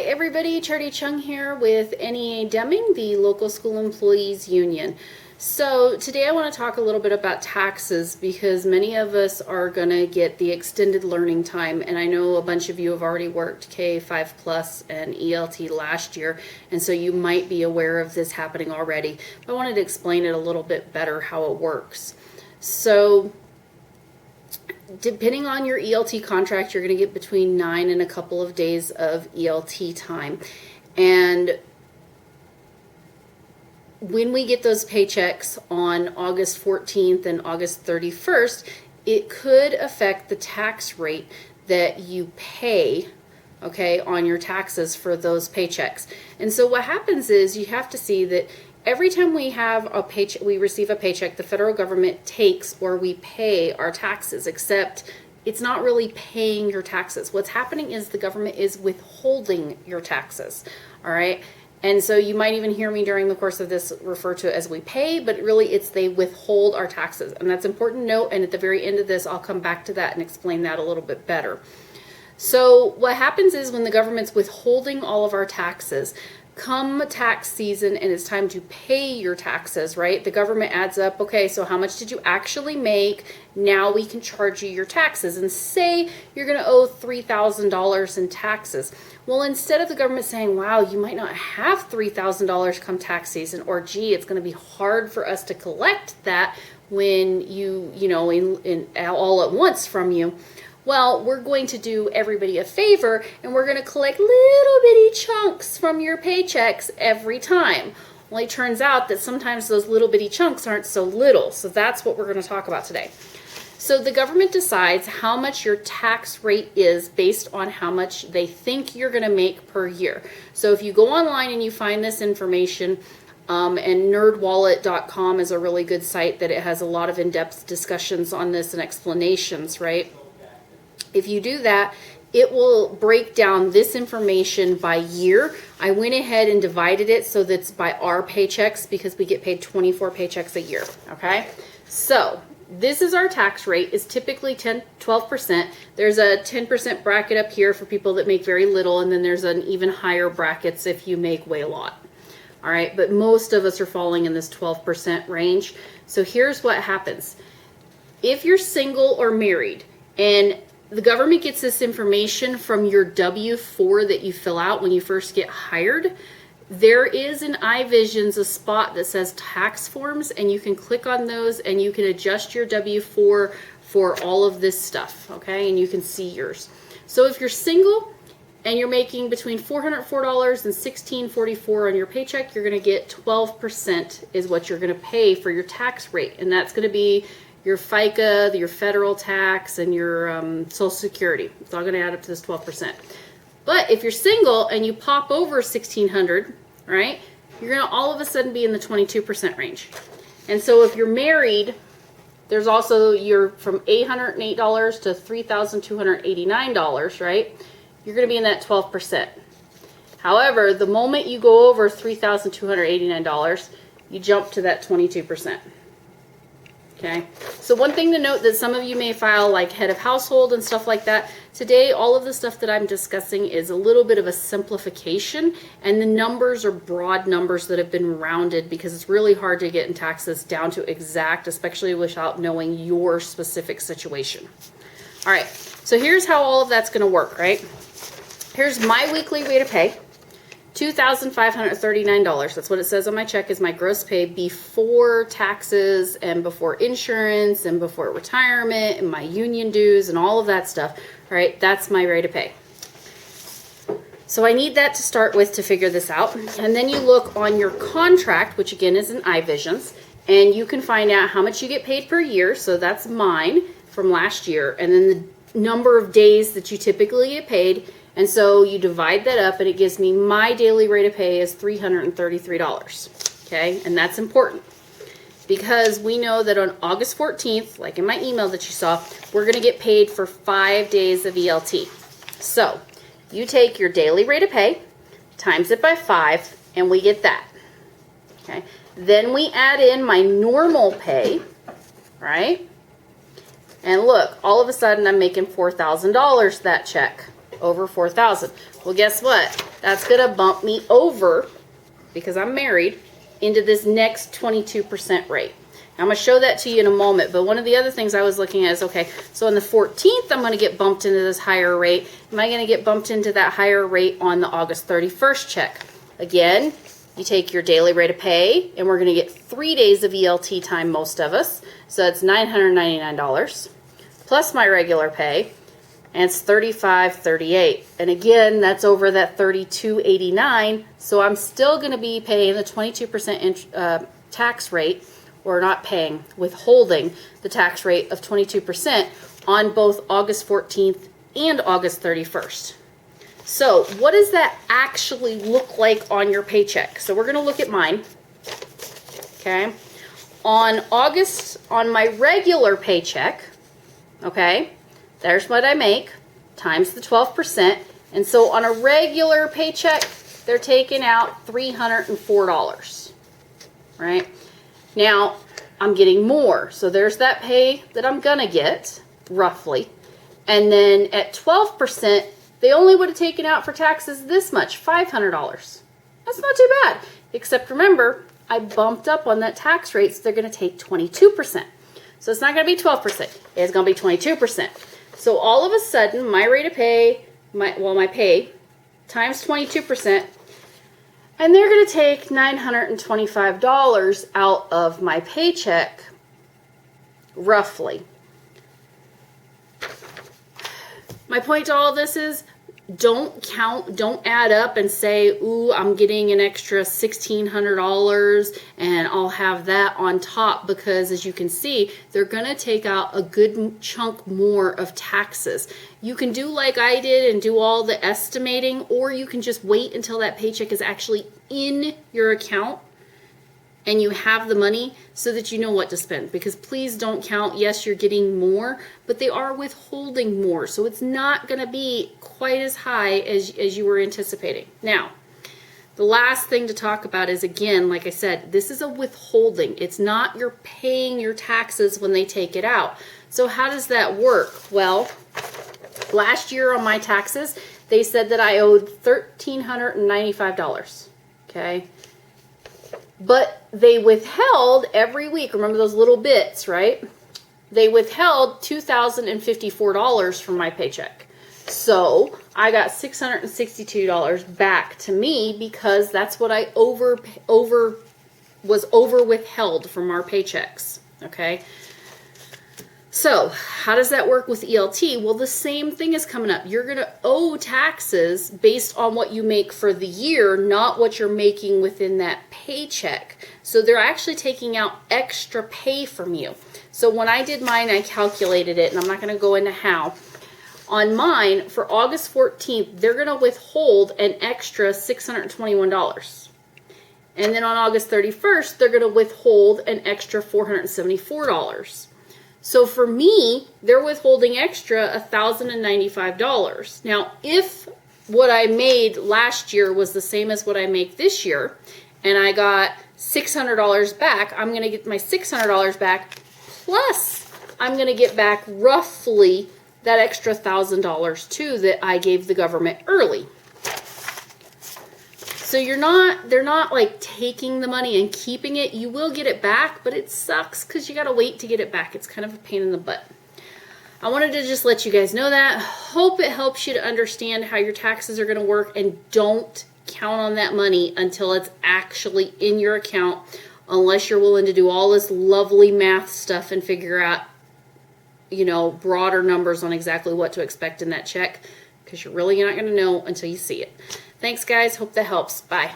everybody, Charity Chung here with NEA Deming, the local school employees union. So today I want to talk a little bit about taxes because many of us are going to get the extended learning time, and I know a bunch of you have already worked K5 Plus and ELT last year, and so you might be aware of this happening already. But I wanted to explain it a little bit better how it works. So depending on your ELT contract, you're going to get between 9 and a couple of days of ELT time. And when we get those paychecks on August 14th and August 31st, it could affect the tax rate that you pay, okay, on your taxes for those paychecks. And so what happens is you have to see that every time we have a paycheck, we receive a paycheck, the federal government takes or we pay our taxes, except it's not really paying your taxes. What's happening is the government is withholding your taxes, all right? And so you might even hear me during the course of this refer to it as we pay, but really it's they withhold our taxes. And that's important to note, and at the very end of this, I'll come back to that and explain that a little bit better. So what happens is when the government's withholding all of our taxes, come tax season and it's time to pay your taxes, right? The government adds up, okay, so how much did you actually make? Now we can charge you your taxes. And say you're going to owe $3,000 in taxes. Well, instead of the government saying, wow, you might not have $3,000 come tax season, or gee, it's going to be hard for us to collect that when you know, in all at once from you. Well, we're going to do everybody a favor and we're going to collect little bitty chunks from your paychecks every time. Well, it turns out that sometimes those little bitty chunks aren't so little. So that's what we're going to talk about today. So the government decides how much your tax rate is based on how much they think you're going to make per year. So if you go online and you find this information, and nerdwallet.com is a really good site that it has a lot of in-depth discussions on this and explanations, right? If you do that, it will break down this information by year. I went ahead and divided it so that's by our paychecks because we get paid 24 paychecks a year, okay? So this is our tax rate. It's typically 12%. There's a 10% bracket up here for people that make very little, and then there's an even higher brackets if you make way a lot. All right, but most of us are falling in this 12% range. So here's what happens. If you're single or married, and the government gets this information from your W-4 that you fill out when you first get hired, there is in iVisions a spot that says tax forms, and you can click on those and you can adjust your W-4 for all of this stuff, okay? And you can see yours. So if you're single and you're making between $404 and $1,644 on your paycheck, you're going to get 12% is what you're going to pay for your tax rate, and that's going to be your FICA, your federal tax, and your Social Security. It's all going to add up to this 12%. But if you're single and you pop over $1,600, right, you're going to all of a sudden be in the 22% range. And so if you're married, there's also your from $808 to $3,289, right? You're going to be in that 12%. However, the moment you go over $3,289, you jump to that 22%. Okay, so one thing to note that some of you may file like head of household and stuff like that. Today, all of the stuff that I'm discussing is a little bit of a simplification, and the numbers are broad numbers that have been rounded because it's really hard to get in taxes down to exact, especially without knowing your specific situation. All right, so here's how all of that's going to work, right? Here's my weekly rate of pay. $2,539. That's what it says on my check is my gross pay before taxes and before insurance and before retirement and my union dues and all of that stuff. All right, that's my rate of pay. So I need that to start with to figure this out. And then you look on your contract, which again is in iVisions, and you can find out how much you get paid per year. So that's mine from last year. And then the number of days that you typically get paid. And so you divide that up and it gives me my daily rate of pay is $333, okay? And that's important because we know that on August 14th, like in my email that you saw, we're gonna get paid for 5 days of ELT. So you take your daily rate of pay, times it by 5, and we get that, okay? Then we add in my normal pay, right? And look, all of a sudden I'm making $4,000 that check. over 4,000. Well, guess what? That's gonna bump me over, because I'm married, into this next 22% rate. I'm gonna show that to you in a moment, but one of the other things I was looking at is, okay, so on the 14th, I'm gonna get bumped into this higher rate. Am I gonna get bumped into that higher rate on the August 31st check? Again, you take your daily rate of pay, and we're gonna get 3 days of ELT time, most of us. So that's $999, plus my regular pay, and it's $35.38. And again, that's over that $32.89, so I'm still gonna be paying the 22% tax rate, or not paying, withholding the tax rate of 22% on both August 14th and August 31st. So what does that actually look like on your paycheck? So we're gonna look at mine, okay? On my regular paycheck, okay, there's what I make, times the 12%. And so on a regular paycheck, they're taking out $304, right? Now, I'm getting more. So there's that pay that I'm gonna get, roughly. And then at 12%, they only would have taken out for taxes this much, $500. That's not too bad. Except remember, I bumped up on that tax rate, so they're gonna take 22%. So it's not gonna be 12%, it's gonna be 22%. So all of a sudden, my rate of pay, my pay, times 22%, and they're going to take $925 out of my paycheck, roughly. My point to all this is, don't add up and say, ooh, I'm getting an extra $1,600 and I'll have that on top, because as you can see, they're going to take out a good chunk more of taxes. You can do like I did and do all the estimating, or you can just wait until that paycheck is actually in your account and you have the money so that you know what to spend. Because please don't count, yes, you're getting more, but they are withholding more. So it's not gonna be quite as high as you were anticipating. Now, the last thing to talk about is, again, like I said, this is a withholding. It's not you're paying your taxes when they take it out. So how does that work? Well, last year on my taxes, they said that I owed $1,395, okay? But they withheld every week, remember those little bits, right? They withheld $2,054 from my paycheck. So I got $662 back to me, because that's what I was over withheld from our paychecks, okay? So how does that work with ELT? Well, the same thing is coming up. You're going to owe taxes based on what you make for the year, not what you're making within that paycheck. So they're actually taking out extra pay from you. So when I did mine, I calculated it, and I'm not going to go into how. On mine, for August 14th, they're going to withhold an extra $621. And then on August 31st, they're going to withhold an extra $474. So for me, they're withholding extra $1,095. Now, if what I made last year was the same as what I make this year, and I got $600 back, I'm going to get my $600 back, plus I'm going to get back roughly that extra $1,000 too that I gave the government early. So they're not like taking the money and keeping it. You will get it back, but it sucks because you got to wait to get it back. It's kind of a pain in the butt. I wanted to just let you guys know that. Hope it helps you to understand how your taxes are going to work, and don't count on that money until it's actually in your account, unless you're willing to do all this lovely math stuff and figure out, you know, broader numbers on exactly what to expect in that check, because you're really not going to know until you see it. Thanks, guys. Hope that helps. Bye.